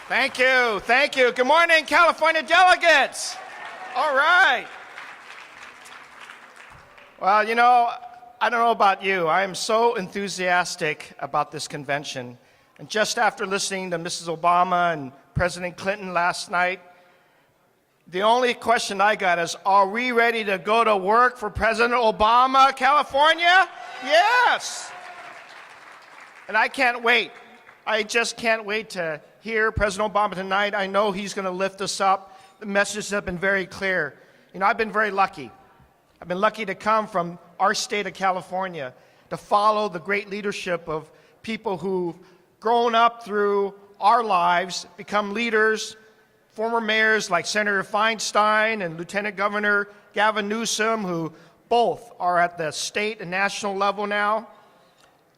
Thank you. Thank you. Good morning, California delegates. All right. Well, you know, I don't know about you. I am so enthusiastic about this convention. And just after listening to Mrs. Obama and President Clinton last night, the only question I got is, are we ready to go to work for President Obama, California? Yes. And I can't wait. I just can't wait to hear President Obama tonight. I know he's going to lift us up. The messages have been very clear. You know, I've been very lucky. I've been lucky to come from our state of California, to follow the great leadership of people who've grown up through our lives, become leaders, former mayors like Senator Feinstein and Lieutenant Governor Gavin Newsom, who both are at the state and national level now.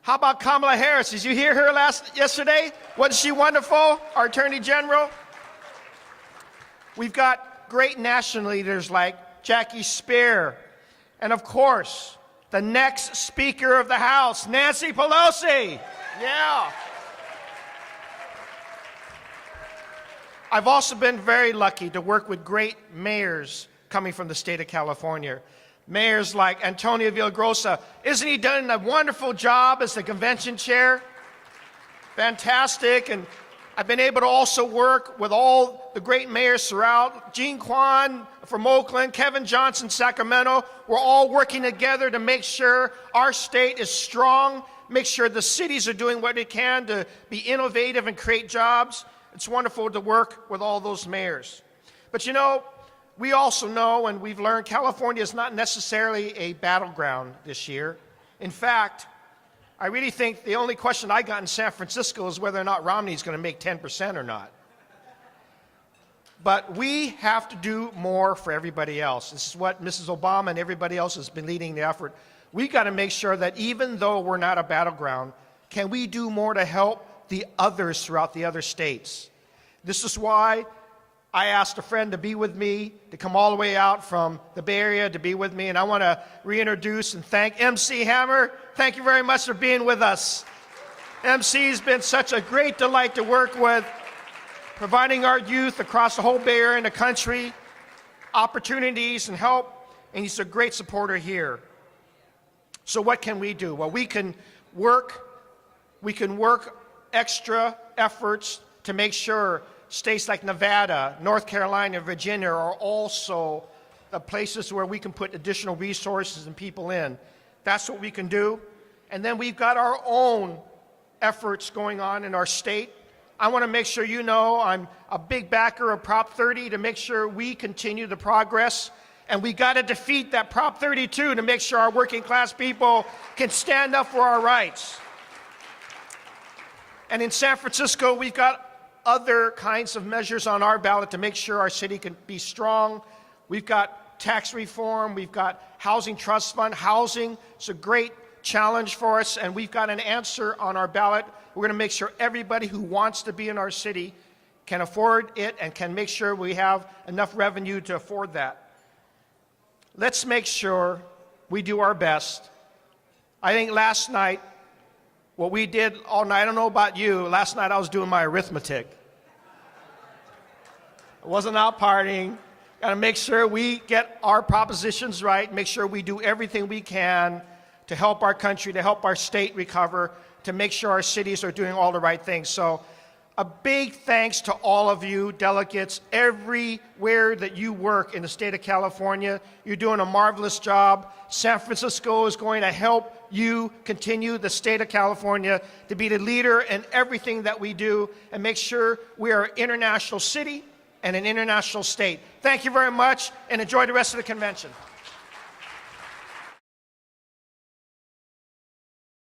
How about Kamala Harris? Did you hear her yesterday? Wasn't she wonderful, our Attorney General? We've got great national leaders like Jackie Speer, and of course, the next Speaker of the House, Nancy Pelosi. Yeah. I've also been very lucky to work with great mayors coming from the state of California. Mayors like Antonio Villagrosa. Isn't he done a wonderful job as the convention chair? Fantastic. And I've been able to also work with all the great mayors throughout. Gene Kwan from Oakland, Kevin Johnson, Sacramento. We're all working together to make sure our state is strong, make sure the cities are doing what they can to be innovative and create jobs. It's wonderful to work with all those mayors. But you know, we also know, and we've learned, California is not necessarily a battleground this year. In fact, I really think the only question I got in San Francisco is whether or not Romney's going to make 10% or not. But we have to do more for everybody else. This is what Mrs. Obama and everybody else has been leading the effort. We've got to make sure that even though we're not a battleground, can we do more to help the others throughout the other states? This is why I asked a friend to be with me, to come all the way out from the Bay Area to be with me, and I want to reintroduce and thank MC Hammer. Thank you very much for being with us. MC's been such a great delight to work with, providing our youth across the whole Bay Area and the country opportunities and help, and he's a great supporter here. So what can we do? Well, we can work extra efforts to make sure states like Nevada, North Carolina, Virginia are also the places where we can put additional resources and people in. That's what we can do. And then we've got our own efforts going on in our state. I want to make sure you know I'm a big backer of Prop 30 to make sure we continue the progress. And we got to defeat that Prop 32 to make sure our working class people can stand up for our rights. And in San Francisco, we've got other kinds of measures on our ballot to make sure our city can be strong. We've got tax reform, we've got housing trust fund. Housing is a great challenge for us, and we've got an answer on our ballot. We're going to make sure everybody who wants to be in our city can afford it and can make sure we have enough revenue to afford that. Let's make sure we do our best. I think last night, what we did all night, I don't know about you, last night I was doing my arithmetic. I wasn't out partying. Got to make sure we get our propositions right, make sure we do everything we can to help our country, to help our state recover, to make sure our cities are doing all the right things. So a big thanks to all of you delegates everywhere that you work in the state of California. You're doing a marvelous job. San Francisco is going to help you continue the state of California to be the leader in everything that we do and make sure we are an international city and an international state. Thank you very much and enjoy the rest of the convention.